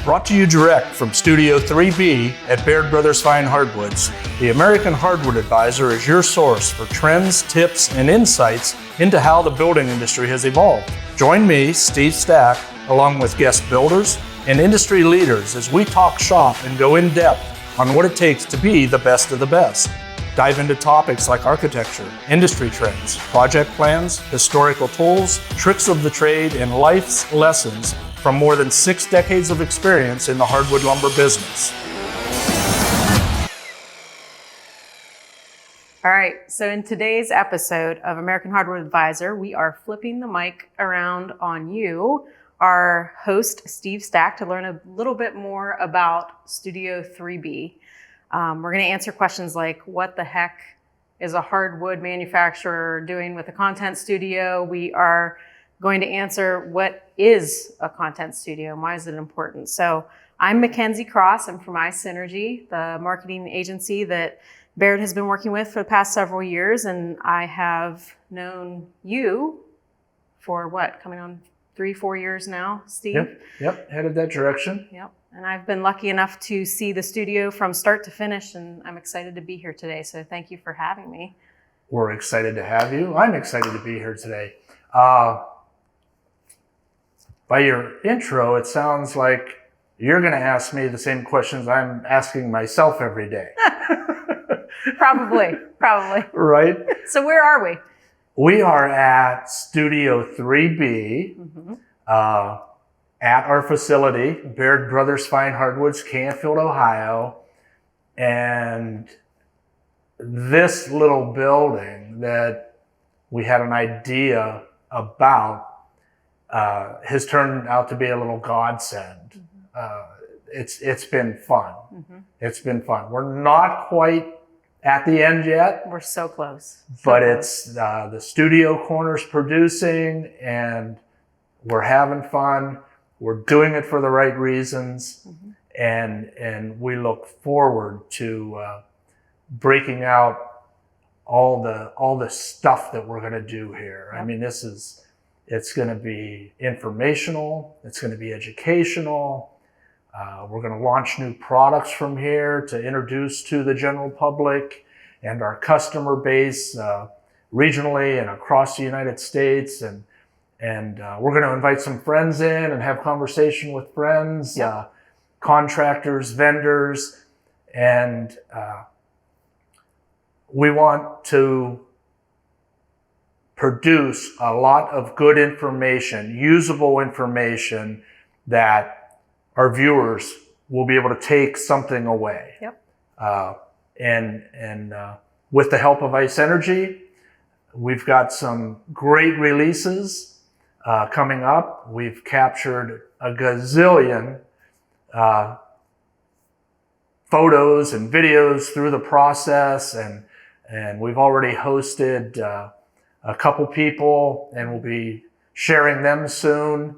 Brought to you direct from Studio 3B at Baird Brothers Fine Hardwoods, the American Hardwood Advisor is your source for trends, tips, and insights into how the building industry has evolved. Join me, Steve Stack, along with guest builders and industry leaders as we talk shop and go in depth on what it takes to be the best of the best. Dive into topics like architecture, industry trends, project plans, historical tools, tricks of the trade, and life's lessons from more than 6 decades of experience in the hardwood lumber business. All right, so in today's episode of American Hardwood Advisor, we are flipping the mic around on you, our host, Steve Stack, to learn a little bit more about Studio 3B. We're going to answer questions like, what the heck is a hardwood manufacturer doing with a content studio? We are going to answer, what is a content studio and why is it important? So I'm McKenzie Cross. I'm from iSynergy, the marketing agency that Baird has been working with for the past several years. And I have known you for coming on 3-4 years now, Steve? Yep, headed that direction. Yep. And I've been lucky enough to see the studio from start to finish, and I'm excited to be here today. So thank you for having me. We're excited to have you. I'm excited to be here today. By your intro, it sounds like you're going to ask me the same questions I'm asking myself every day. Probably. Right? So where are we? We are at Studio 3B, at our facility, Baird Brothers Fine Hardwoods, Canfield, Ohio. And this little building that we had an idea about has turned out to be a little godsend. It's been fun. It's been fun. We're not quite at the end yet. We're so close. But it's the studio corner's producing, and we're having fun. We're doing it for the right reasons, and we look forward to breaking out all the stuff that we're going to do here. Yep. I mean, it's going to be informational. It's going to be educational. We're going to launch new products from here to introduce to the general public and our customer base regionally and across the United States. And we're going to invite some friends in and have conversation with friends, contractors, vendors, and we want to produce a lot of good information, usable information that our viewers will be able to take something away. Yep. And with the help of iSynergy, we've got some great releases coming up. We've captured a gazillion photos and videos through the process, and we've already hosted a couple people, and we'll be sharing them soon.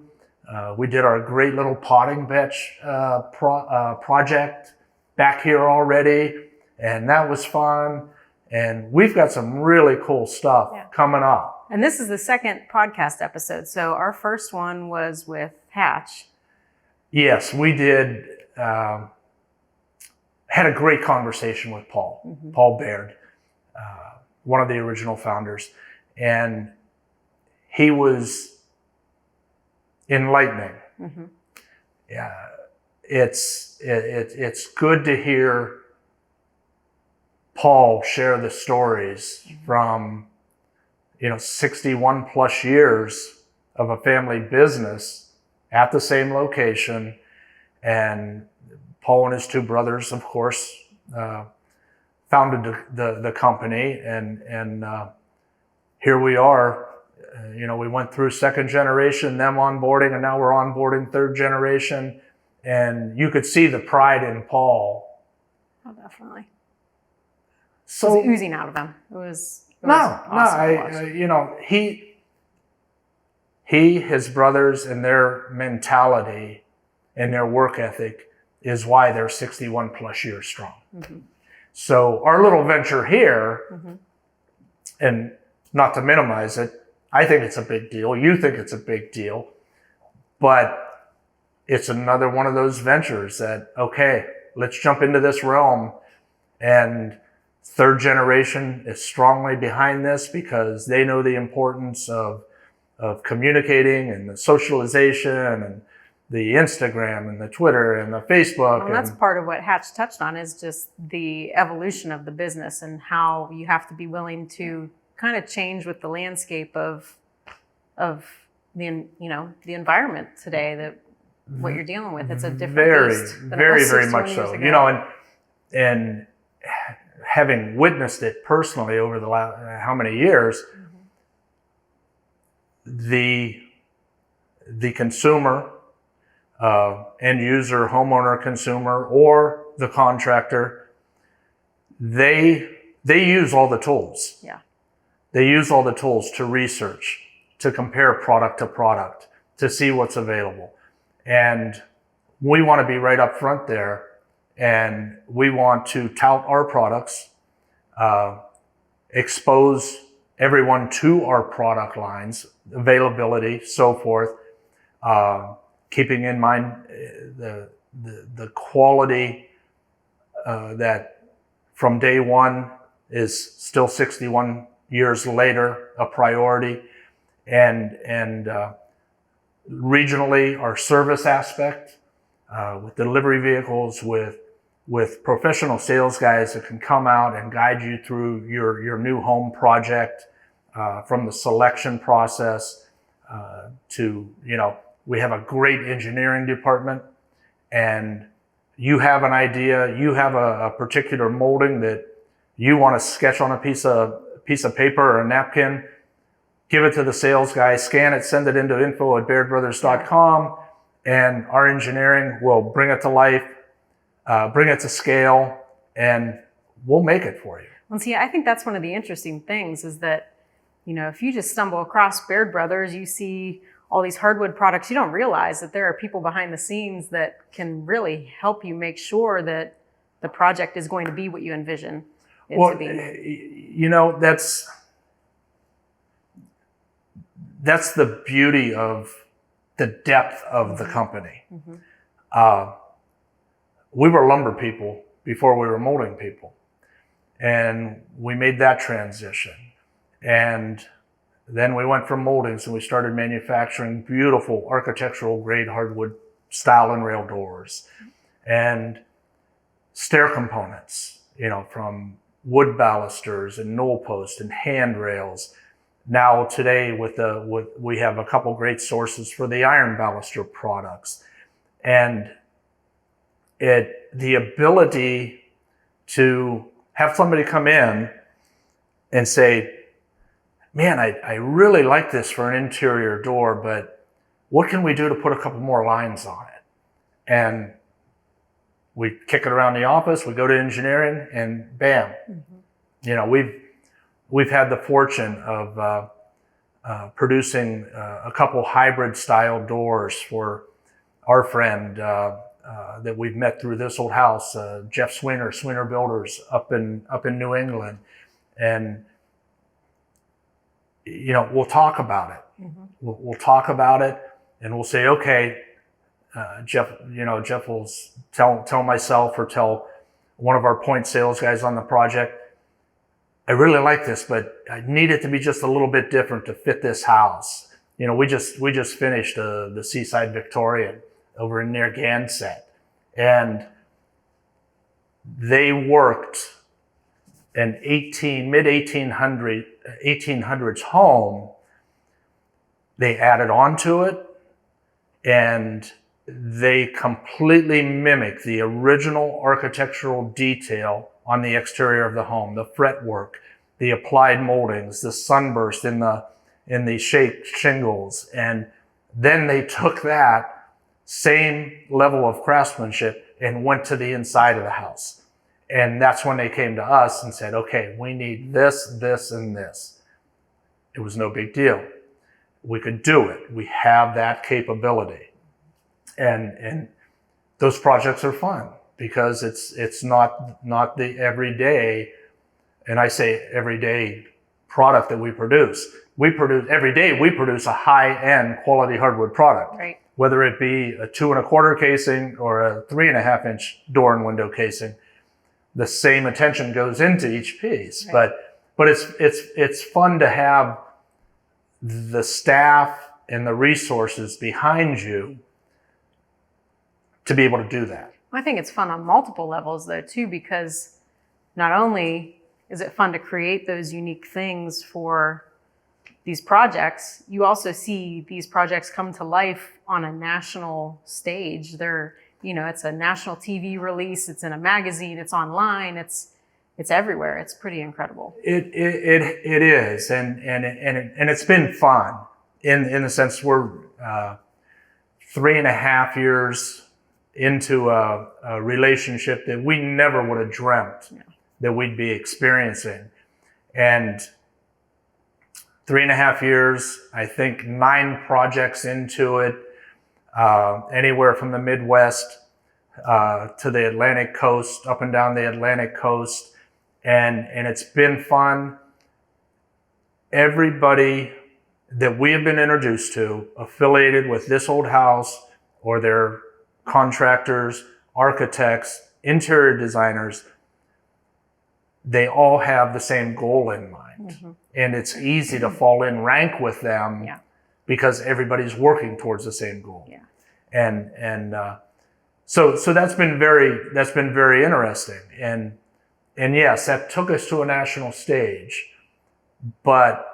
We did our great little potting bench project back here already, and that was fun. And we've got some really cool stuff coming up. And this is the second podcast episode. So our first one was with Hatch. Yes, we did. Had a great conversation with Paul Baird, one of the original founders. And he was enlightening. Yeah, it's good to hear Paul share the stories from 61 plus years of a family business at the same location. And Paul and his 2 brothers, of course, founded the company, and here we are. We went through 2nd generation, them onboarding, and now we're onboarding 3rd generation. And you could see the pride in Paul. Oh, definitely. So it was oozing out of him. It was awesome. He, his brothers, and their mentality and their work ethic is why they're 61 plus years strong. So our little venture here, and not to minimize it, I think it's a big deal. You think it's a big deal, but it's another one of those ventures that, okay, let's jump into this realm. And third generation is strongly behind this because they know the importance of communicating and the socialization and the Instagram and the Twitter and the Facebook. Well, and that's part of what Hatch touched on, is just the evolution of the business and how you have to be willing to kind of change with the landscape of the environment today, that what you're dealing with. It's a different beast than it was very 61 much years so. ago. And having witnessed it personally over the last how many years, the consumer, end user, homeowner, consumer, or the contractor, they use all the tools. Yeah. They use all the tools to research, to compare product to product, to see what's available. And we want to be right up front there, and we want to tout our products, expose everyone to our product lines, availability, so forth, keeping in mind the quality that from day one is still 61 years later a priority, and regionally our service aspect with delivery vehicles, with professional sales guys that can come out and guide you through your new home project, from the selection process to, we have a great engineering department, and you have an idea, you have a particular molding that you want to sketch on a piece of paper or a napkin, give it to the sales guy, scan it, send it into info@bairdbrothers.com, and our engineering will bring it to life, bring it to scale, and we'll make it for you. Well, see, I think that's one of the interesting things, is that, if you just stumble across Baird Brothers, you see all these hardwood products, you don't realize that there are people behind the scenes that can really help you make sure that the project is going to be what you envision it to be. That's the beauty of the depth of the company. We were lumber people before we were molding people, and we made that transition. And then we went from moldings and we started manufacturing beautiful architectural grade hardwood stile and rail doors and stair components, from wood balusters and knoll posts and handrails. Now today we have a couple great sources for the iron baluster products, and the ability to have somebody come in and say, man, I really like this for an interior door, but what can we do to put a couple more lines on it? And we kick it around the office, we go to engineering, and bam. We've had the fortune of producing a couple hybrid style doors for our friend that we've met through this old house, Jeff Sweener Builders up in New England. And we'll talk about it. We'll talk about it, and we'll say, okay, Jeff will tell myself or tell one of our point sales guys on the project, I really like this, but I need it to be just a little bit different to fit this house. We just finished the Seaside Victorian over in Narragansett, and they worked an mid 1800s home. They added on to it, and they completely mimic the original architectural detail on the exterior of the home, the fretwork, the applied moldings, the sunburst in the shaped shingles. And then they took that same level of craftsmanship and went to the inside of the house. And that's when they came to us and said, okay, we need this, this, and this. It was no big deal. We could do it. We have that capability. And those projects are fun because it's not the everyday, and I say everyday product that we produce. Every day we produce a high-end quality hardwood product. Right. whether it be a 2 1/4 casing or a 3 1/2 inch door and window casing, the same attention goes into each piece. Right. But it's fun to have the staff and the resources behind you to be able to do that. I think it's fun on multiple levels though too, because not only is it fun to create those unique things for these projects, you also see these projects come to life on a national stage. They're, it's a national TV release, it's in a magazine, it's online, it's everywhere. It's pretty incredible. It is, and it's been fun in the sense we're 3.5 years into a relationship that we never would have dreamt that we'd be experiencing. And 3.5 years, I think 9 projects into it, anywhere from the Midwest to the Atlantic coast, up and down the Atlantic coast. And it's been fun. Everybody that we have been introduced to, affiliated with This Old House, or their contractors, architects, interior designers, they all have the same goal in mind. Mm-hmm. And it's easy to fall in rank with them because everybody's working towards the same goal. Yeah. And so that's been very interesting. And yes, that took us to a national stage, but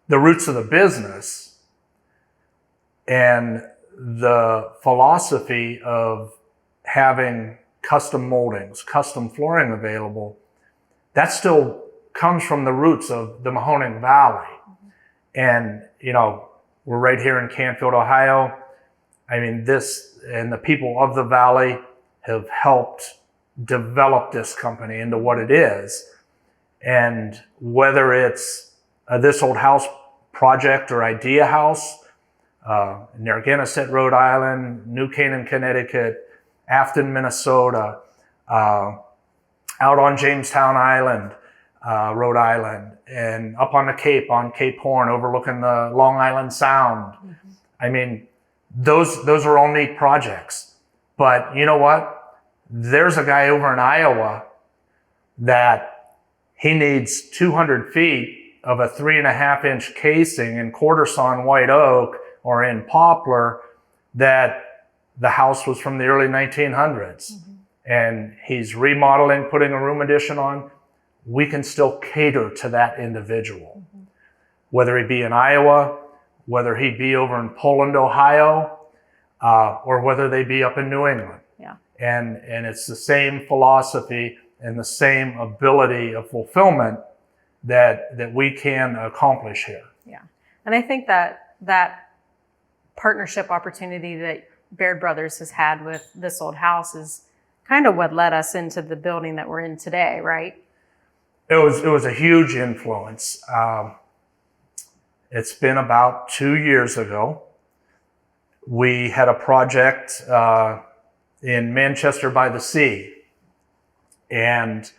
the roots of the business and the philosophy of having custom moldings, custom flooring available, that still comes from the roots of the Mahoning Valley. And, we're right here in Canfield, Ohio. I mean, this and the people of the valley have helped develop this company into what it is. And whether it's This Old House project or idea house, Narragansett, Rhode Island, New Canaan, Connecticut, Afton, Minnesota, out on Jamestown Island, Rhode Island, and up on the Cape, on Cape Horn, overlooking the Long Island Sound. Mm-hmm. I mean, those are all neat projects. But you know what? There's a guy over in Iowa that he needs 200 feet of a 3.5 inch casing in quarter sawn white oak or in poplar, that the house was from the early 1900s. Mm-hmm. And he's remodeling, putting a room addition on. We can still cater to that individual, mm-hmm. whether he be in Iowa, whether he be over in Poland, Ohio, or whether they be up in New England. Yeah. And it's the same philosophy and the same ability of fulfillment that we can accomplish here. Yeah. And I think that partnership opportunity that Baird Brothers has had with This Old House is kind of what led us into the building that we're in today, right? It was a huge influence. It's been about 2 years ago. We had a project in Manchester by the Sea, and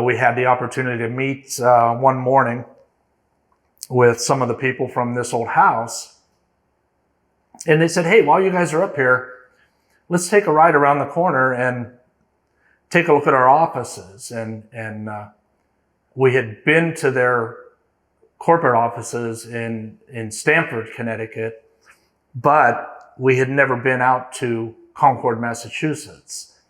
we had the opportunity to meet one morning with some of the people from This Old House, and they said, "Hey, while you guys are up here, let's take a ride around the corner and take a look at our offices." And we had been to their corporate offices in Stamford, Connecticut, but we had never been out to Concord, Massachusetts.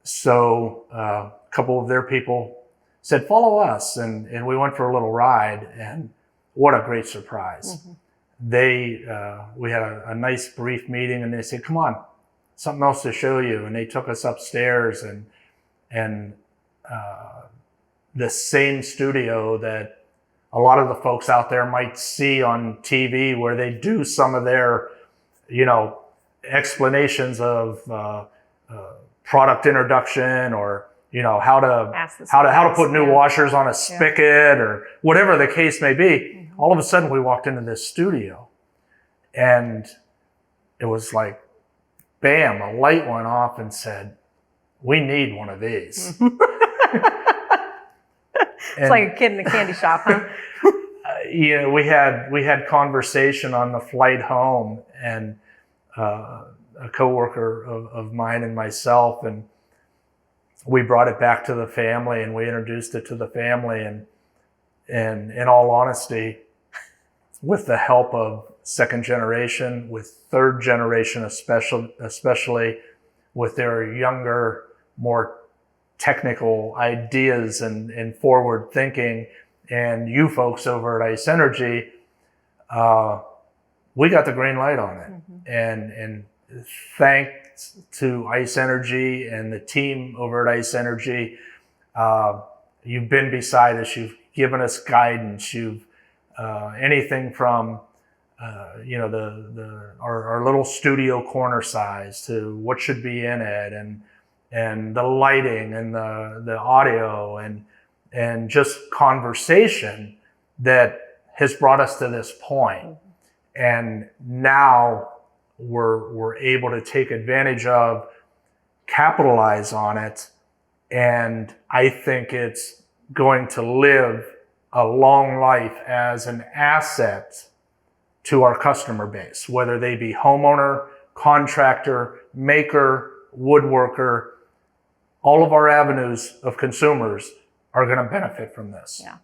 So a couple of their people said, "Follow us." And we went for a little ride, and what a great surprise. Mm-hmm. We had a nice brief meeting, and they said, "Come on, something else to show you." And they took us upstairs and the same studio that a lot of the folks out there might see on TV, where they do some of their, explanations of product introduction, or how to put new washers on a spigot, or whatever the case may be. Mm-hmm. All of a sudden, we walked into this studio, and it was like, bam! A light went off and said, "We need one of these." It's like a kid in a candy shop, huh? we had conversation on the flight home, and a coworker of mine and myself, and we brought it back to the family, and we introduced it to the family, and in all honesty, with the help of second generation, with third generation, especially with their younger, more technical ideas and forward thinking, and you folks over at iSynergy, we got the green light on it. And thanks to iSynergy and the team over at iSynergy, you've been beside us. You've given us guidance. You've anything from our little studio corner size to what should be in it, and the lighting and the audio and just conversation that has brought us to this point. And now we're able to take advantage of, capitalize on it, and I think it's going to live a long life as an asset to our customer base, whether they be homeowner, contractor, maker, woodworker. All of our avenues of consumers are going to benefit from this. Yeah.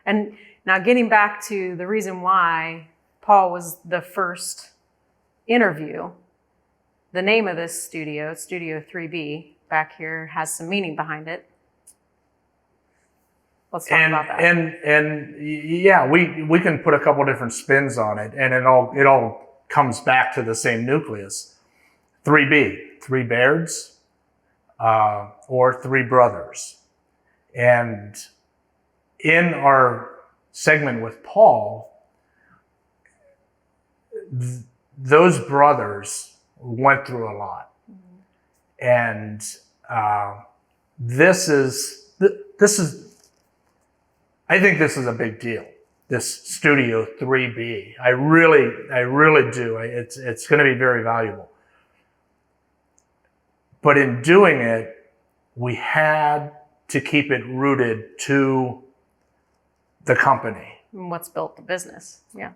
And now getting back to the reason why Paul was the first interview, the name of this studio, Studio 3B, back here, has some meaning behind it. Let's talk about that. And yeah, we can put a couple different spins on it, and it all comes back to the same nucleus. 3B, 3 Bairds, or 3 brothers. And in our segment with Paul, those brothers went through a lot. And this is, I think this is a big deal, this Studio 3B. I really do. It's going to be very valuable. But in doing it, we had to keep it rooted to the company. And what's built the business, yeah.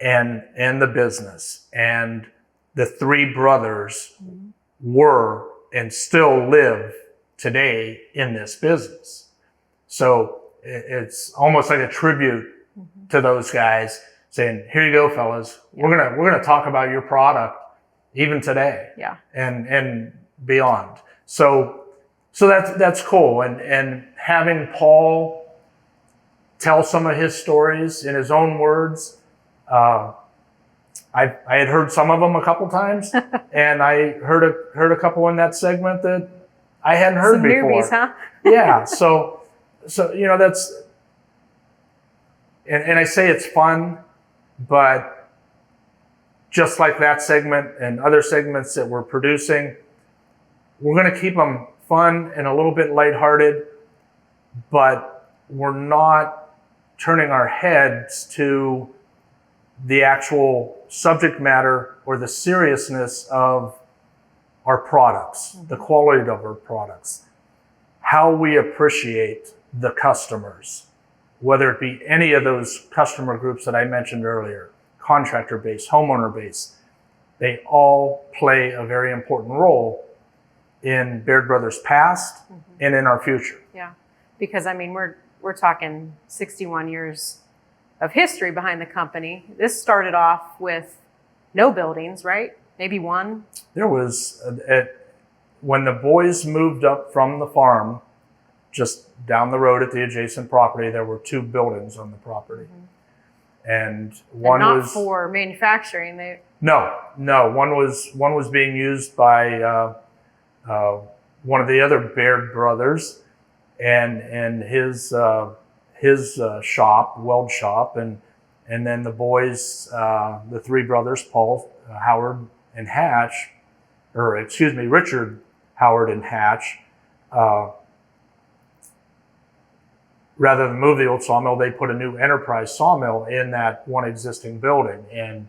And the business. And the 3 brothers were and still live today in this business. So it's almost like a tribute to those guys, saying, here you go, fellas. We're gonna talk about your product even today. Yeah. And beyond. So that's cool. And having Paul tell some of his stories in his own words, I had heard some of them a couple times, and I heard a couple in that segment that I hadn't heard some before. Newbies, huh? Yeah. So that's, and I say it's fun, but just like that segment and other segments that we're producing, we're going to keep them fun and a little bit lighthearted, but we're not turning our heads to the actual subject matter or the seriousness of our products, the quality of our products, how we appreciate the customers, whether it be any of those customer groups that I mentioned earlier, contractor base, homeowner base. They all play a very important role in Baird Brothers' past and in our future. Yeah, because I mean, we're talking 61 years of history behind the company. This started off with no buildings, right? Maybe one. There was, when the boys moved up from the farm, just down the road at the adjacent property, there were 2 buildings on the property. And one not was for manufacturing. No, one was being used by one of the other Baird brothers and his shop, weld shop, and then the boys, the 3 brothers, Paul, Howard, and Hatch, Richard, Howard, and Hatch, rather than move the old sawmill, they put a new enterprise sawmill in that one existing building. And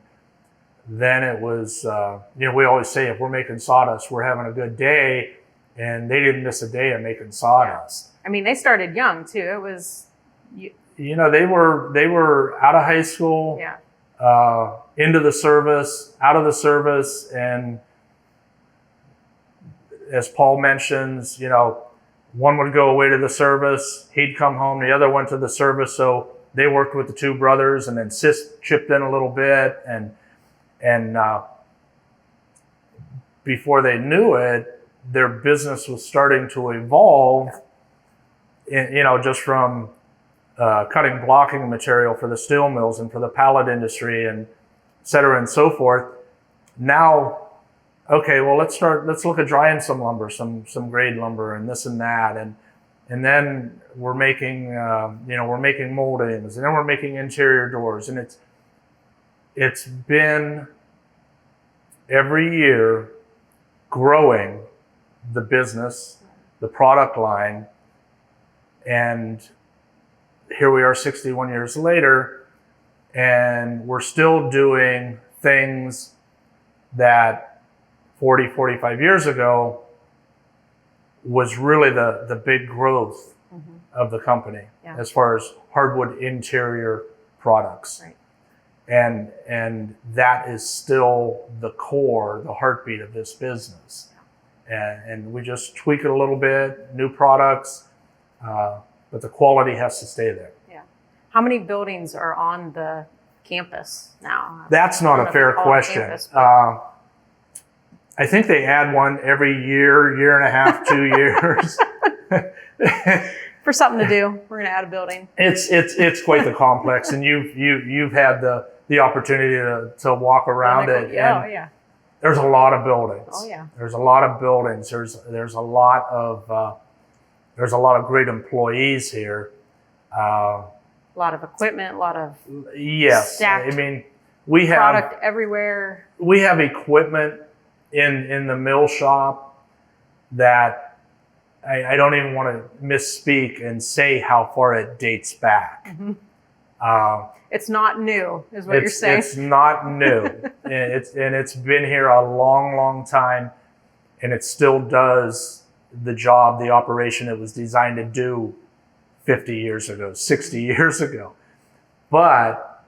then it was, we always say if we're making sawdust, we're having a good day, and they didn't miss a day of making sawdust. I mean, they started young too. It was they were out of high school, Yeah. into the service, out of the service, and as Paul mentions, one would go away to the service, he'd come home, the other went to the service, so they worked with the two brothers, and then Sis chipped in a little bit, and before they knew it, their business was starting to evolve, just from cutting blocking material for the steel mills and for the pallet industry and et cetera and so forth. Now, okay, well, let's look at drying some lumber, some grade lumber and this and that. And then we're making, we're making moldings, and then we're making interior doors. And it's been every year growing the business, the product line. And here we are 61 years later, and we're still doing things that 40, 45 years ago was really the big growth of the company as far as hardwood interior products. Right. And that is still the core, the heartbeat of this business. And we just tweak it a little bit, new products, but the quality has to stay there. Yeah. How many buildings are on the campus now? That's not a fair question. Campus, I think they add one every year and a half, 2 years. For something to do, we're going to add a building. It's quite the complex, and you've had the opportunity to walk around it. Yeah. There's a lot of buildings. Oh yeah. There's a lot of buildings. There's a lot of great employees here. A lot of equipment, a lot of stacked we have product everywhere. We have equipment in the mill shop that I don't even want to misspeak and say how far it dates back. It's not new, is what you're saying. It's not new. It's been here a long, long time, and it still does the job, the operation it was designed to do 50 years ago, 60 years ago. But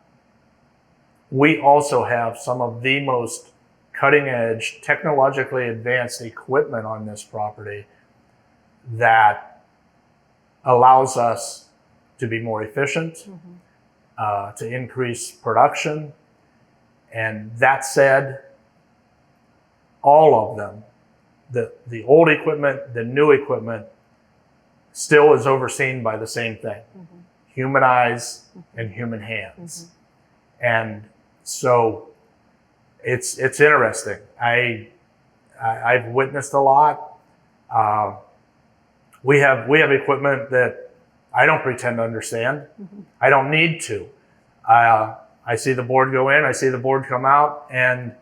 we also have some of the most cutting edge, technologically advanced equipment on this property that allows us to be more efficient, to increase production. And that said, all of them, the old equipment, the new equipment, still is overseen by the same thing, human eyes and human hands. And so it's interesting. I've witnessed a lot. We have equipment that I don't pretend to understand. I don't need to. I see the board go in, I see the board come out, and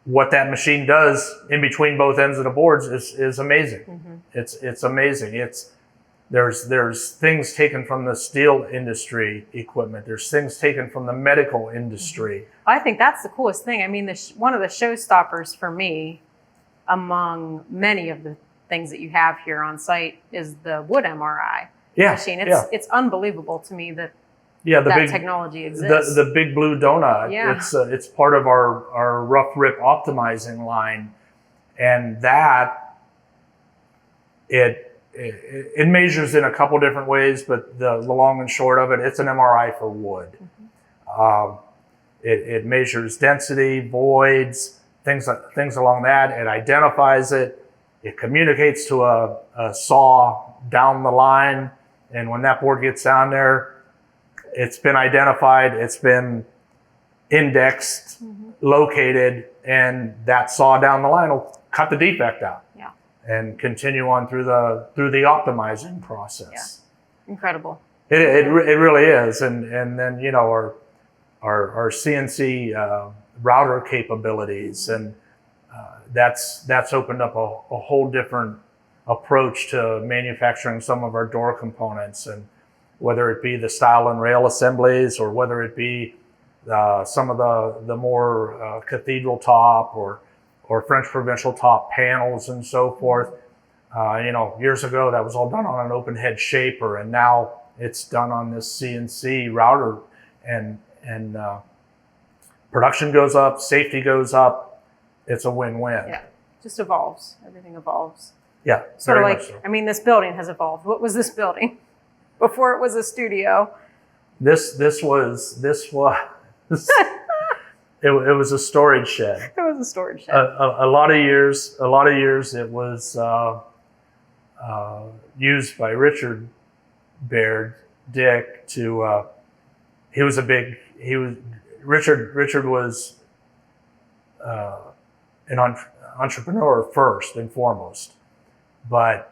what that machine does in between both ends of the boards is amazing. It's amazing. There's things taken from the steel industry equipment. There's things taken from the medical industry. I think that's the coolest thing. I mean, one of the showstoppers for me, among many of the things that you have here on site, is the wood MRI machine. It's unbelievable to me that that technology exists. The big blue donut. Yeah. It's part of our rough rip optimizing line, and that it measures in a couple different ways, but the long and short of it, it's an MRI for wood. It measures density, voids, things along that. It identifies it. It communicates to a saw down the line, and when that board gets down there, it's been identified, it's been indexed, located, and that saw down the line will cut the defect out and continue on through the optimizing process. Incredible. It really is, and then our CNC router capabilities, and that's opened up a whole different approach to manufacturing some of our door components, and whether it be the stile and rail assemblies, or whether it be some of the more cathedral top or French provincial top panels and so forth. Years ago that was all done on an open head shaper, and now It's done on this CNC router, and production goes up, safety goes up. It's a win-win. Yeah, just evolves. Everything evolves. Yeah, Sort of very like, much so. I mean, this building has evolved. What was this building before it was a studio? This was it was a storage shed. It was a storage shed. A lot of years it was used by Richard Baird Dick to Richard was an entrepreneur first and foremost, but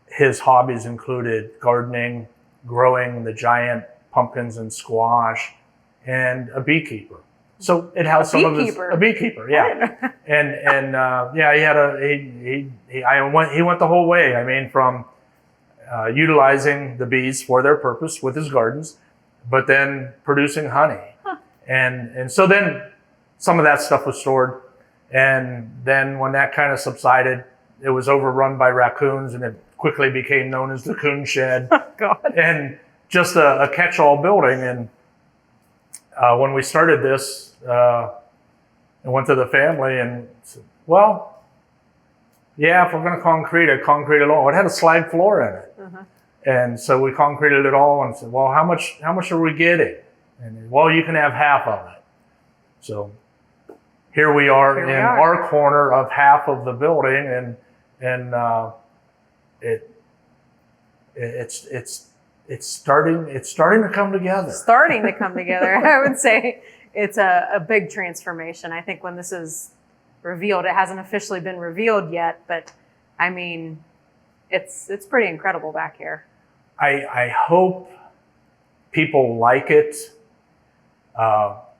his hobbies included gardening, growing the giant pumpkins and squash, and a beekeeper. So it has some of his a beekeeper, yeah. And yeah, he went the whole way. I mean, from utilizing the bees for their purpose with his gardens, but then producing honey. And so then some of that stuff was stored. And then when that kind of subsided, it was overrun by raccoons, and it quickly became known as the Coon Shed. Oh, God. And just a catch-all building. And when we started this, I went to the family and said, well, yeah, if we're going to concrete it all. It had a slag floor in it. Uh-huh. And so we concreted it all and said, well, how much are we getting? And well, you can have half of it. So here we are in our corner of half of the building, and it's starting to come together. Starting to come together. I would say it's a big transformation. I think when this is revealed, it hasn't officially been revealed yet, but I mean, it's pretty incredible back here. I hope people like it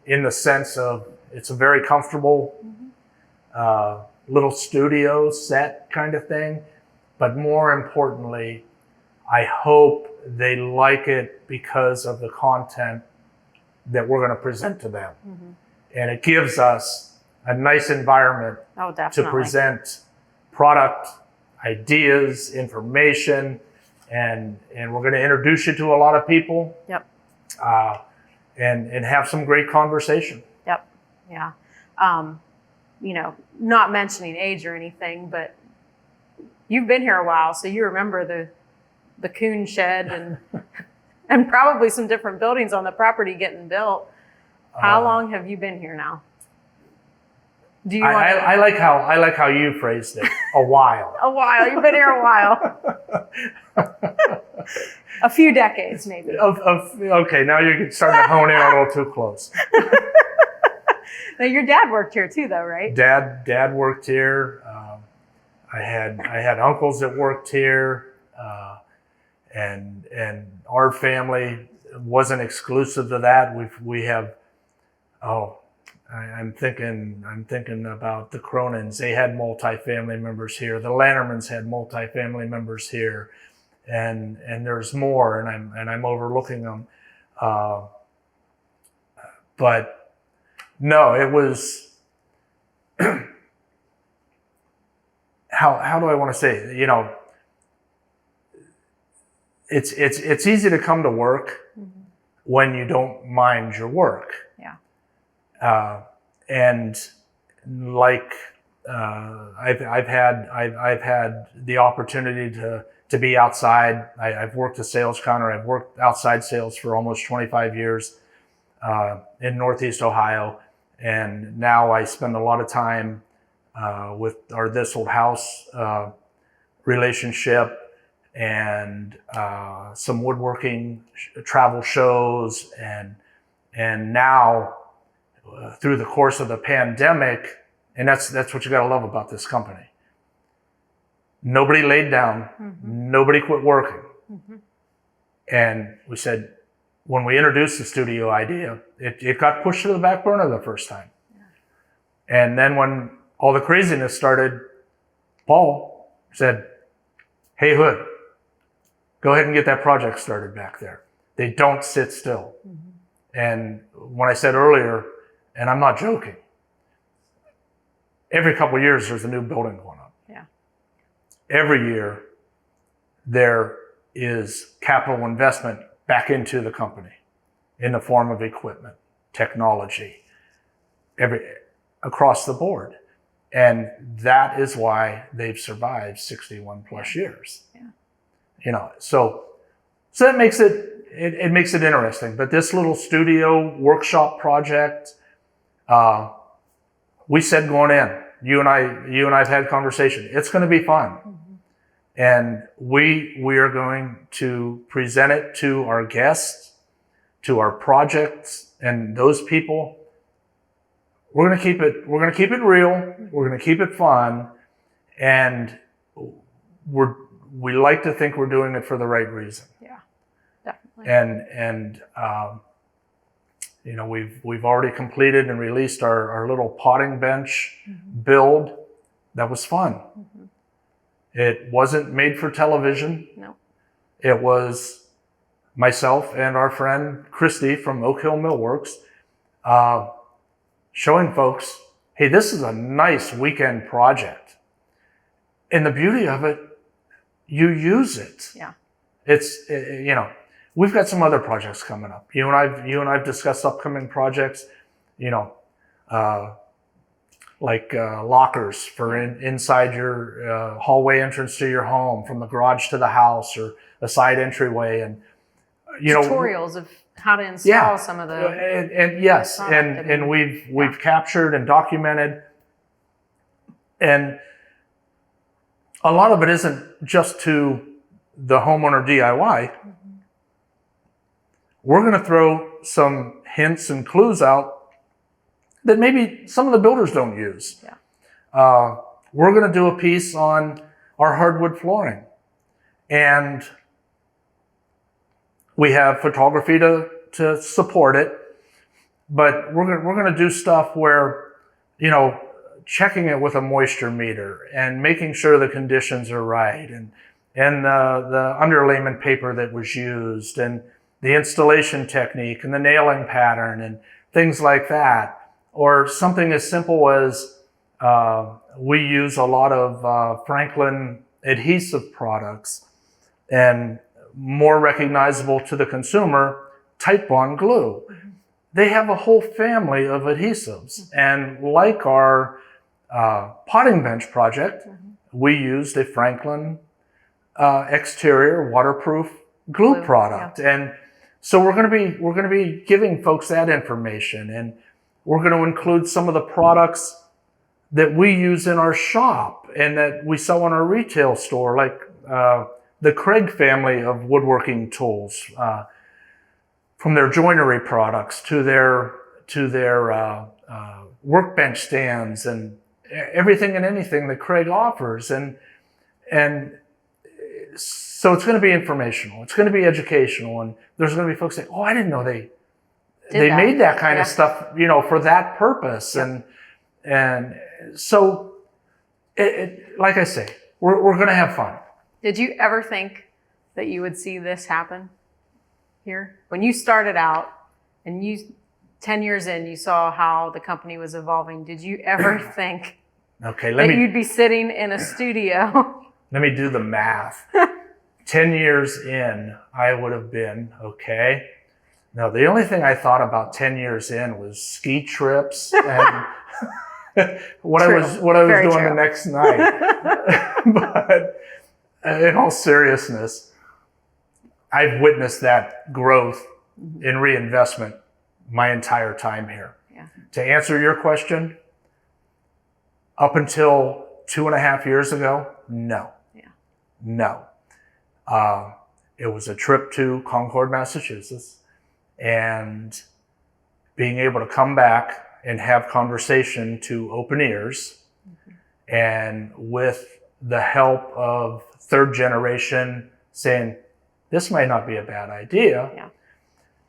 in the sense of it's a very comfortable little studio set kind of thing. But more importantly, I hope they like it because of the content that we're going to present to them. Mm-hmm. And it gives us a nice environment to present product, ideas, information, and we're going to introduce you to a lot of people. Yep. And have some great conversation. Yep. Yeah. You know, not mentioning age or anything, but you've been here a while, so you remember the Coon Shed and probably some different buildings on the property getting built. How long have you been here now? Do you? I like how you phrased it. A while. A while. You've been here a while. A few decades, maybe. Okay, now you're starting to hone in a little too close. Now, your dad worked here too, though, right? Dad worked here. I had uncles that worked here, and our family wasn't exclusive to that. We have. I'm thinking about the Cronins. They had multi-family members here. The Lantermans had multi-family members here, and there's more, and I'm overlooking them. But no, it was how do I want to say it? You know, it's easy to come to work when you don't mind your work. Yeah. And like I've had the opportunity to be outside. I've worked a sales counter. I've worked outside sales for almost 25 years in Northeast Ohio, and now I spend a lot of time with our This Old House relationship and some woodworking travel shows, and now. Through the course of the pandemic, and that's what you got to love about this company. Nobody laid down, nobody quit working. And we said, when we introduced the studio idea, it got pushed to the back burner the first time. Yeah. And then when all the craziness started, Paul said, hey, Hood, go ahead and get that project started back there. They don't sit still. And when I said earlier, and I'm not joking, every couple of years there's a new building going up. Yeah. Every year they're is capital investment back into the company in the form of equipment, technology, across the board. And that is why they've survived 61 plus years. Yeah. So that makes it makes it interesting. But this little studio workshop project, we said going in, you and I have had conversation. It's going to be fun. Mm-hmm. And we are going to present it to our guests, to our projects, and those people. We're going to keep it real. We're going to keep it fun. And we like to think we're doing it for the right reason. Yeah, definitely. And we've already completed and released our little potting bench build. That was fun. Mm-hmm. It wasn't made for television. No. It was myself and our friend Christy from Oak Hill Millworks showing folks, hey, this is a nice weekend project. And the beauty of it, you use it. Yeah. We've got some other projects coming up. You and I've discussed upcoming projects, like lockers for inside your hallway entrance to your home, from the garage to the house, or a side entryway, and tutorials of how to install some of the and we've captured and documented, and a lot of it isn't just to the homeowner DIY. Mm-hmm. We're going to throw some hints and clues out that maybe some of the builders don't use. Yeah. We're going to do a piece on our hardwood flooring, and we have photography to support it, but we're going to do stuff where, checking it with a moisture meter and making sure the conditions are right, and the underlayment paper that was used, and the installation technique and the nailing pattern and things like that. Or something as simple as we use a lot of Franklin adhesive products, and more recognizable to the consumer, Titebond glue. Mm-hmm. They have a whole family of adhesives. Mm-hmm. And like our potting bench project, we used a Franklin exterior waterproof glue product. Yeah. And so we're going to be giving folks that information, and we're going to include some of the products that we use in our shop and that we sell in our retail store, like the Craig family of woodworking tools, from their joinery products to their workbench stands, and everything and anything that Craig offers. And so it's going to be informational. It's going to be educational. And there's going to be folks saying, oh, I didn't know they made that kind of stuff, for that purpose. Yeah. And so like I say, we're going to have fun. Did you ever think that you would see this happen here? When you started out and 10 years in, you saw how the company was evolving. Did you ever think you'd be sitting in a studio? Let me do the math. 10 years in, I would have been, okay. Now, the only thing I thought about 10 years in was ski trips and what I was doing the next night. But in all seriousness, I've witnessed that growth in reinvestment my entire time here. Yeah. To answer your question, up until 2.5 years ago, no. Yeah. No. It was a trip to Concord, Massachusetts, and being able to come back and have conversation to open ears, and with the help of third generation saying, this might not be a bad idea. Yeah.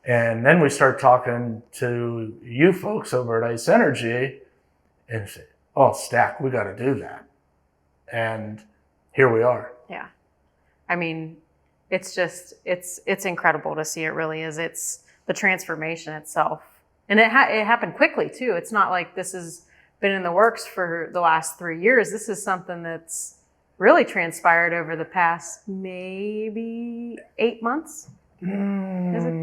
And then we start talking to you folks over at iSynergy and say, oh, Stack, we got to do that. And here we are. Yeah. I mean, it's just, it's incredible to see. It really is. It's the transformation itself. And it happened quickly too. It's not like this has been in the works for the last 3 years. This is something that's really transpired over the past maybe 8 months. Is it?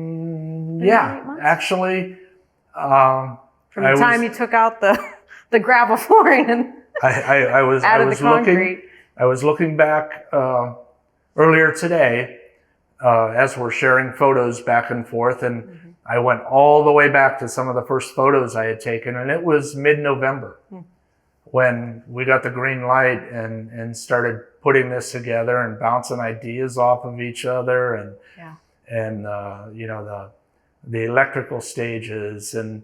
Yeah, 8 months? Actually, From the time you took out the gravel flooring and I was looking back earlier today as we're sharing photos back and forth, and I went all the way back to some of the first photos I had taken, and it was mid-November when we got the green light and started putting this together and bouncing ideas off of each other, and you know, the electrical stages, and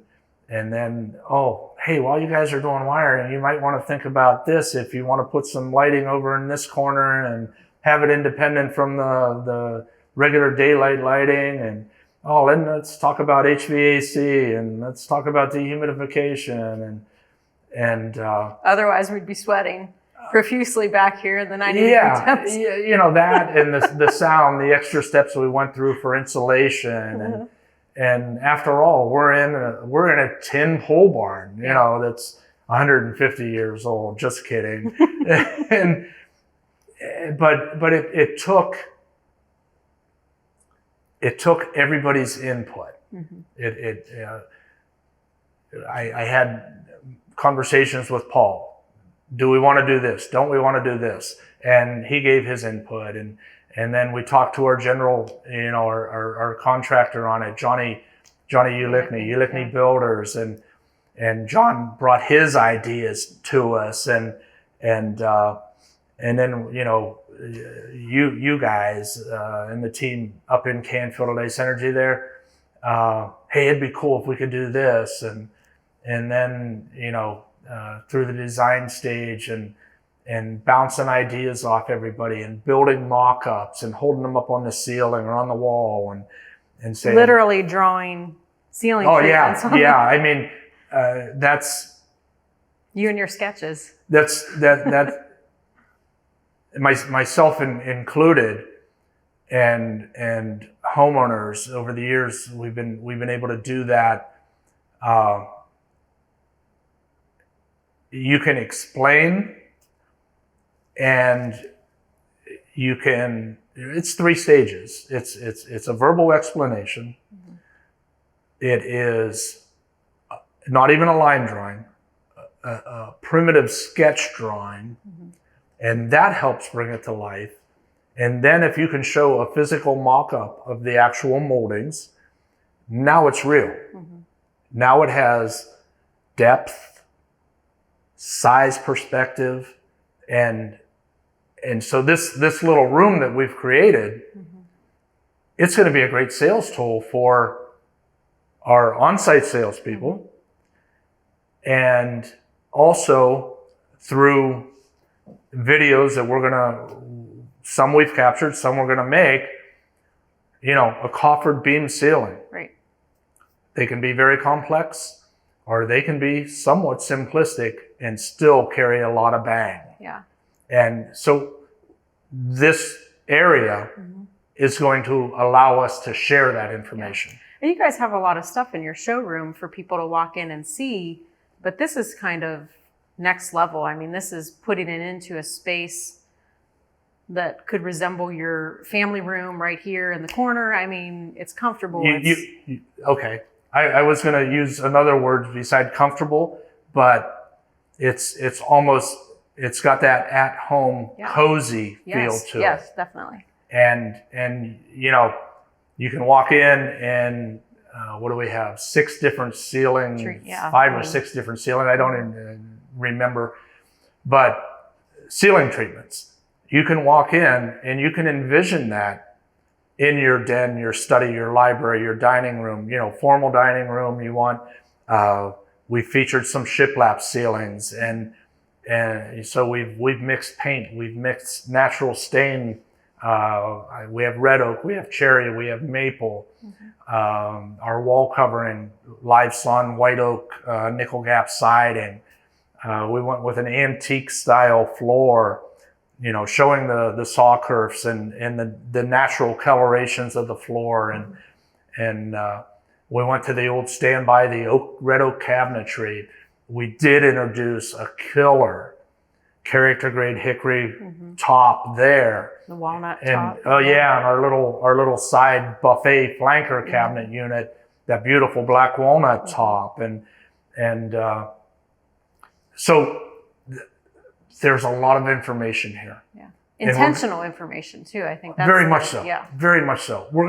then, oh, hey, while you guys are doing wiring, you might want to think about this if you want to put some lighting over in this corner and have it independent from the regular daylight lighting. And oh, then let's talk about HVAC, and let's talk about dehumidification, and otherwise we'd be sweating profusely back here in the 90 degree temps. Yeah, you know, that and the sound, the extra steps we went through for insulation, and after all, we're in a tin pole barn, you know, that's 150 years old. Just kidding. But it took everybody's input. I had conversations with Paul. Do we want to do this? Don't we want to do this? And he gave his input, and then we talked to our general, you know, our contractor on it, Johnny Ulickney Builders, and John brought his ideas to us, and then, you know, you guys and the team up in Canfield at iSynergy there, hey, it'd be cool if we could do this, and then, you know, through the design stage and bouncing ideas off everybody and building mock-ups and holding them up on the ceiling or on the wall and saying, literally drawing ceiling treatments. Oh yeah. I mean, that's you and your sketches. That myself included, and homeowners over the years, we've been able to do that. You can explain, and you can. It's 3 stages. It's a verbal explanation. It is not even a line drawing, a primitive sketch drawing, and that helps bring it to life. And then if you can show a physical mock-up of the actual moldings, now it's real. Now it has depth, size, perspective, and so this little room that we've created, it's going to be a great sales tool for our on-site salespeople, and also through videos that some we've captured, some we're gonna make, you know, a coffered beam ceiling. Right. They can be very complex, or they can be somewhat simplistic and still carry a lot of bang. Yeah. And so this area is going to allow us to share that information. Yeah. And you guys have a lot of stuff in your showroom for people to walk in and see, but this is kind of next level. I mean, this is putting it into a space that could resemble your family room right here in the corner. I mean, it's comfortable. Okay. I was going to use another word beside comfortable, but it's got that at-home cozy feel to it. Yes, definitely. And you know, you can walk in and what do we have? 6 different ceilings, 5 or 6 different ceilings. I don't even remember, but ceiling treatments. You can walk in and you can envision that in your den, your study, your library, your dining room, you know, formal dining room. You want, we featured some shiplap ceilings, and so we've mixed paint, we've mixed natural stain. We have red oak, we have cherry, we have maple. Our wall covering, live sun, white oak, nickel gap siding. We went with an antique style floor, you know, showing the saw curves and the natural colorations of the floor. And we went to the old standby, the red oak cabinetry. We did introduce a killer character grade hickory top there. The walnut And top. and our little side buffet flanker cabinet unit, that beautiful black walnut top, and so there's a lot of information here. Yeah, intentional information too. I think that's very much so. Yeah, very much so. We're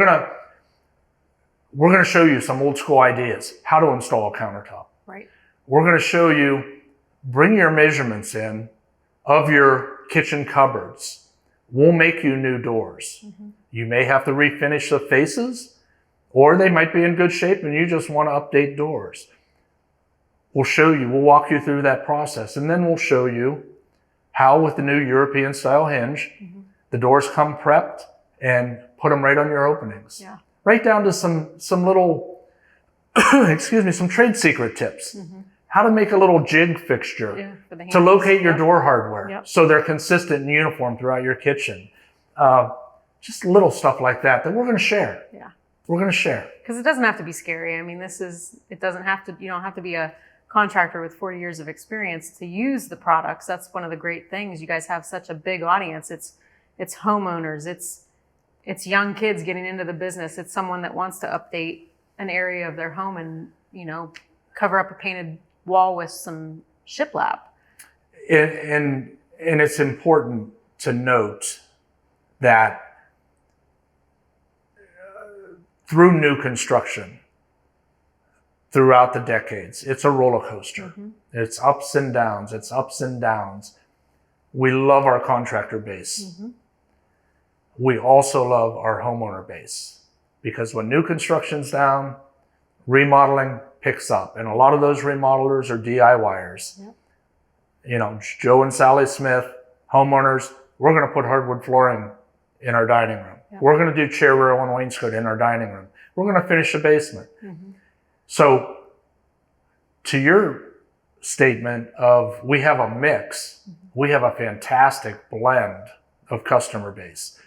gonna show you some old school ideas how to install a countertop. Right. We're gonna show you, bring your measurements in of your kitchen cupboards. We'll make you new doors. You may have to refinish the faces, or they might be in good shape and you just want to update doors. We'll show you, we'll walk you through that process, and then we'll show you how, with the new European style hinge, the doors come prepped, and put them right on your openings. Yeah. Right down to some little, some trade secret tips. How to make a little jig fixture for the to hands. locate your door hardware, Yep. so they're consistent and uniform throughout your kitchen. Just little stuff like that we're going to share. Yeah. We're going to share. Because it doesn't have to be scary. I mean, you don't have to be a contractor with 40 years of experience to use the products. That's one of the great things. You guys have such a big audience. It's homeowners. It's young kids getting into the business. It's someone that wants to update an area of their home and, cover up a painted wall with some shiplap. And it's important to note that through new construction, throughout the decades, it's a roller coaster. It's ups and downs. We love our contractor base. We also love our homeowner base, because when new construction's down, remodeling picks up. And a lot of those remodelers are DIYers. Yep. Joe and Sally Smith, homeowners, we're going to put hardwood flooring in our dining room. Yep. We're going to do chair rail and wainscot in our dining room. We're going to finish the basement. So to your statement of, we have a mix, we have a fantastic blend of customer base.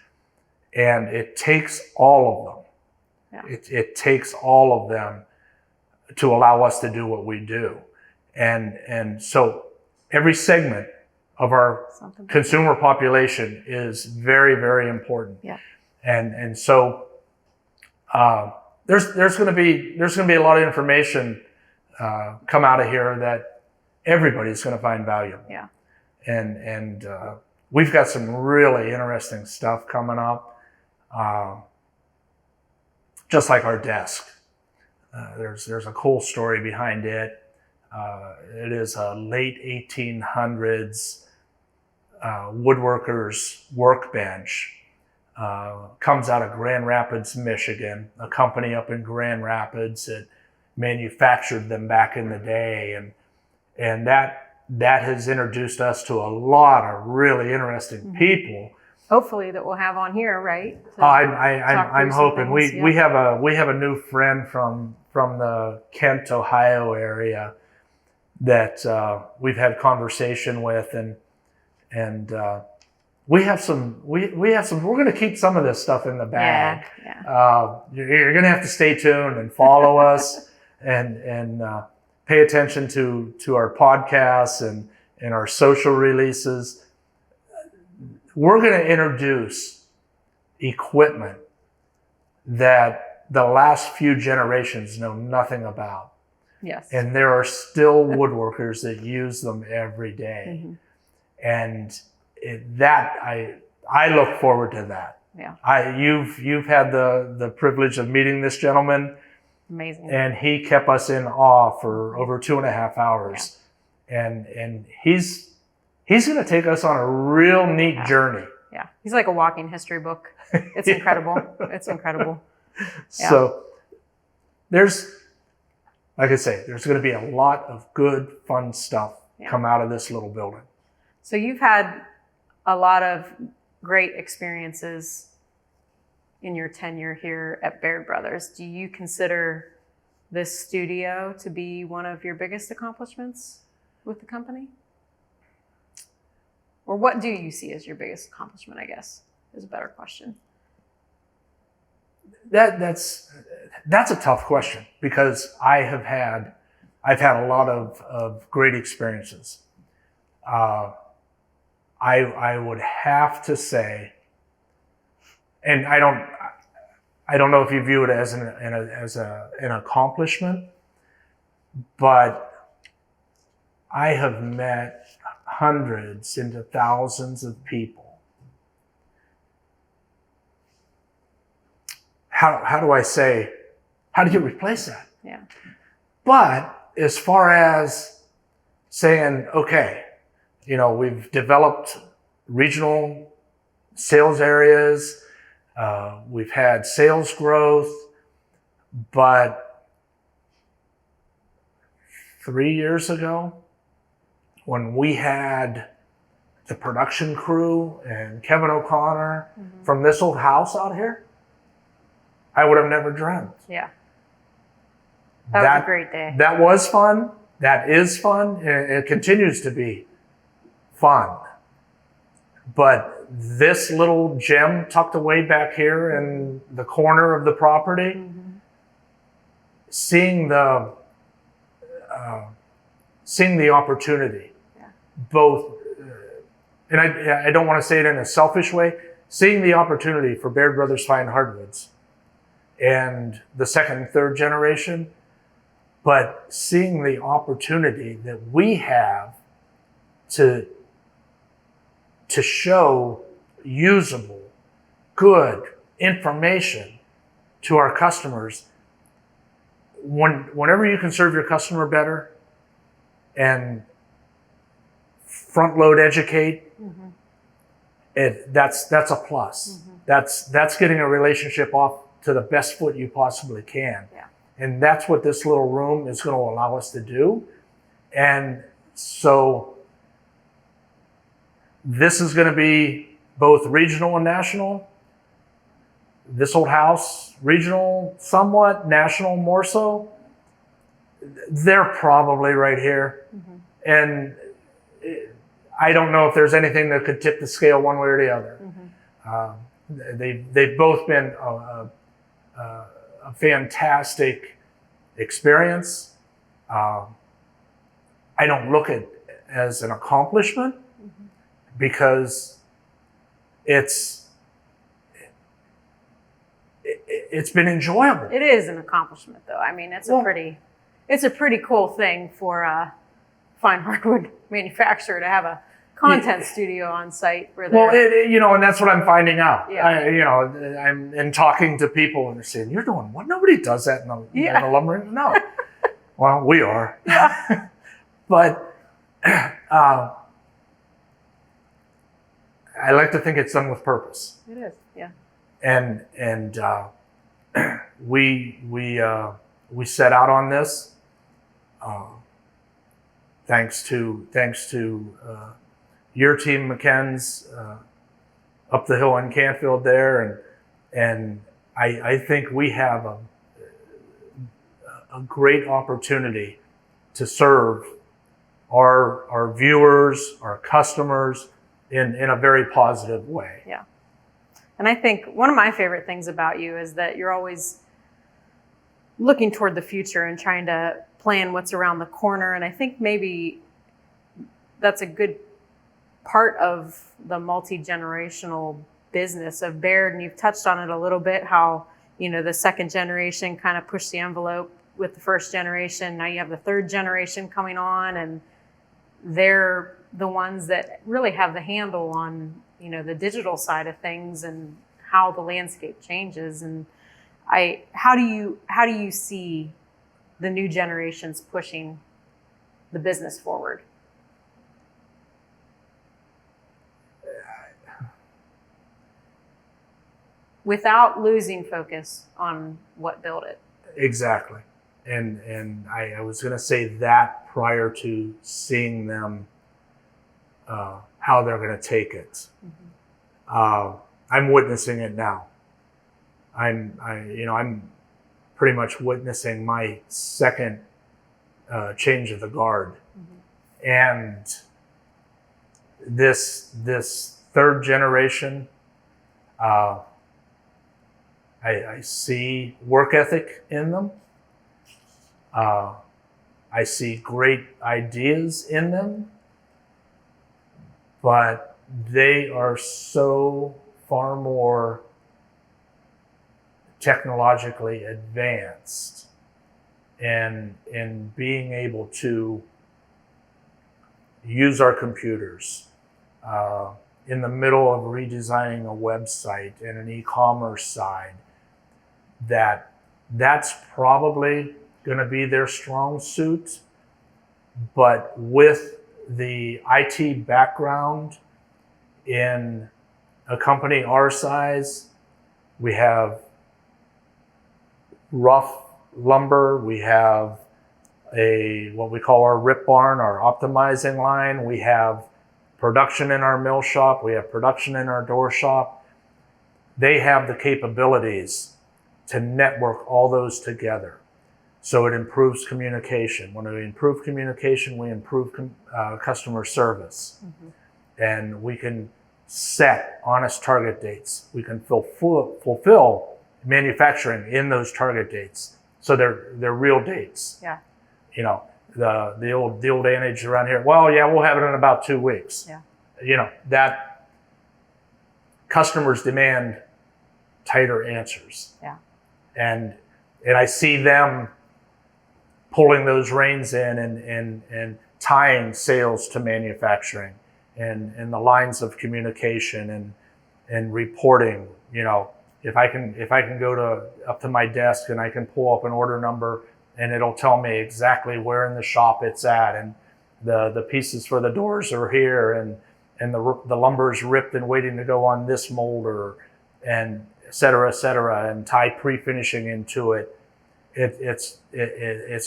And it takes all of them. It takes all of them to allow us to do what we do. And so every segment of our consumer population is very, very important. Yeah. And so there's going to be a lot of information come out of here that everybody's going to find valuable. Yeah. And we've got some really interesting stuff coming up. Just like our desk. There's a cool story behind it. It is a late 1800s woodworker's workbench. Comes out of Grand Rapids, Michigan, a company up in Grand Rapids that manufactured them back in the day. And that has introduced us to a lot of really interesting people. Hopefully that we'll have on here, right? I'm hoping. We have a new friend from the Kent, Ohio area that we've had conversation with, and we have some. We're going to keep some of this stuff in the bag. You're going to have to stay tuned and follow us, and pay attention to our podcasts and our social releases. We're going to introduce equipment that the last few generations know nothing about. Yes. And there are still woodworkers that use them every day. And I look forward to that. Yeah. You've had the privilege of meeting this gentleman. Amazing. And he kept us in awe for over 2.5 hours. Yeah. And he's going to take us on a real neat journey. Yeah. He's like a walking history book. It's incredible. It's incredible. Yeah. So like I say, there's going to be a lot of good, fun stuff come out of this little building. So you've had a lot of great experiences in your tenure here at Baird Brothers. Do you consider this studio to be one of your biggest accomplishments with the company? Or what do you see as your biggest accomplishment, I guess, is a better question. That's a tough question, because I've had a lot of great experiences. I would have to say, and I don't know if you view it as an accomplishment, but I have met hundreds into thousands of people. How do I say, how do you replace that? Yeah. But as far as saying, okay, we've developed regional sales areas, we've had sales growth, but 3 years ago, when we had the production crew and Kevin O'Connor from this old house out here, I would have never dreamt. Yeah. That was a great day. That was fun. That is fun. And it continues to be fun. But this little gem tucked away back here in the corner of the property, seeing the opportunity, both, and I don't want to say it in a selfish way, seeing the opportunity for Baird Brothers Fine Hardwoods and the second and third generation, but seeing the opportunity that we have to show usable, good information to our customers. Whenever you can serve your customer better and front load educate, that's a plus. That's getting a relationship off to the best foot you possibly can. Yeah. And that's what this little room is going to allow us to do. And so this is going to be both regional and national. This old house, regional somewhat, national more so. They're probably right here. And I don't know if there's anything that could tip the scale one way or the other. They've both been a fantastic experience. I don't look at it as an accomplishment because it's been enjoyable. It is an accomplishment, though. I mean, it's a pretty cool thing for a fine hardwood manufacturer to have a content studio on site. Where and that's what I'm finding out. Yeah. I'm in talking to people and they're saying, "You're doing what? Nobody does that in the lumber." No. Well, we are. Yeah. But I like to think it's done with purpose. It is. Yeah. And we set out on this. Thanks to your team, McKenzie, up the hill in Canfield there, and I think we have a great opportunity to serve our viewers, our customers in a very positive way. Yeah. And I think one of my favorite things about you is that you're always looking toward the future and trying to plan what's around the corner. And I think maybe that's a good part of the multi-generational business of Baird. And you've touched on it a little bit, how, the second generation kind of pushed the envelope with the first generation. Now you have the third generation coming on, and they're the ones that really have the handle on, the digital side of things and how the landscape changes. And how do you see the new generations pushing the business forward? Without losing focus on what built it. Exactly. And I was going to say that prior to seeing them, how they're going to take it. I'm witnessing it now. I'm pretty much witnessing my second change of the guard, and this third generation. I see work ethic in them. I see great ideas in them, but they are so far more technologically advanced in being able to use our computers in the middle of redesigning a website and an e-commerce side, that's probably going to be their strong suit. But with the IT background in a company our size, we have rough lumber, we have what we call our rip barn, our optimizing line, we have production in our mill shop, we have production in our door shop. They have the capabilities to network all those together. So it improves communication. When we improve communication, we improve customer service. And we can set honest target dates. We can fulfill manufacturing in those target dates. So they're real dates. Yeah. You know, the old adage around here, well, yeah, we'll have it in about 2 weeks. Yeah. You know, that customers demand tighter answers. Yeah. And I see them pulling those reins in and tying sales to manufacturing and the lines of communication and reporting. You know, if I can go up to my desk and I can pull up an order number and it'll tell me exactly where in the shop it's at, and the pieces for the doors are here, and the lumber is ripped and waiting to go on this molder, and et cetera, and tie pre-finishing into it. It's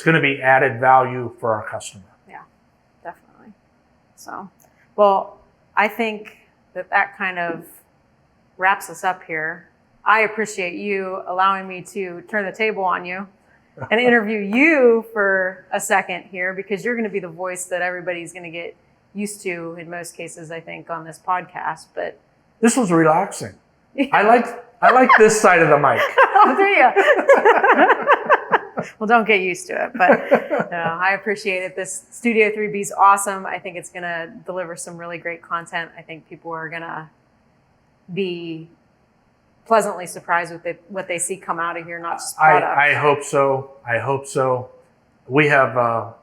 going to be added value for our customer. Yeah, definitely. So, well, I think that kind of wraps us up here. I appreciate you allowing me to turn the table on you and interview you for a second here, because you're going to be the voice that everybody's going to get used to in most cases, I think, on this podcast. But this was relaxing. I like this side of the mic. Oh, do you? Well, don't get used to it. But no, I appreciate it. This Studio 3B is awesome. I think it's going to deliver some really great content. I think people are going to be pleasantly surprised with what they see come out of here, not just products. I hope so. I hope so. We have a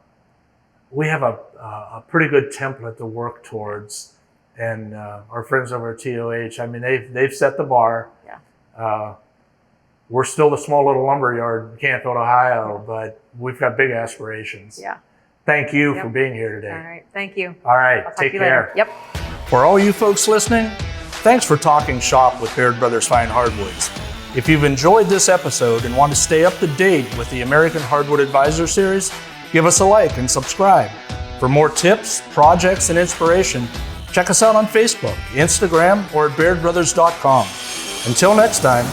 pretty good template to work towards, and our friends over at TOH, I mean, they've set the bar. Yeah. We're still the small little lumber yard in Canfield, Ohio, but we've got big aspirations. Yeah. Thank you for being here today. All right. Thank you. All right. I'll talk Take to you care. later. Yep. For all you folks listening, thanks for talking shop with Baird Brothers Fine Hardwoods. If you've enjoyed this episode and want to stay up to date with the American Hardwood Advisor series, give us a like and subscribe. For more tips, projects, and inspiration, check us out on Facebook, Instagram, or at bairdbrothers.com. Until next time,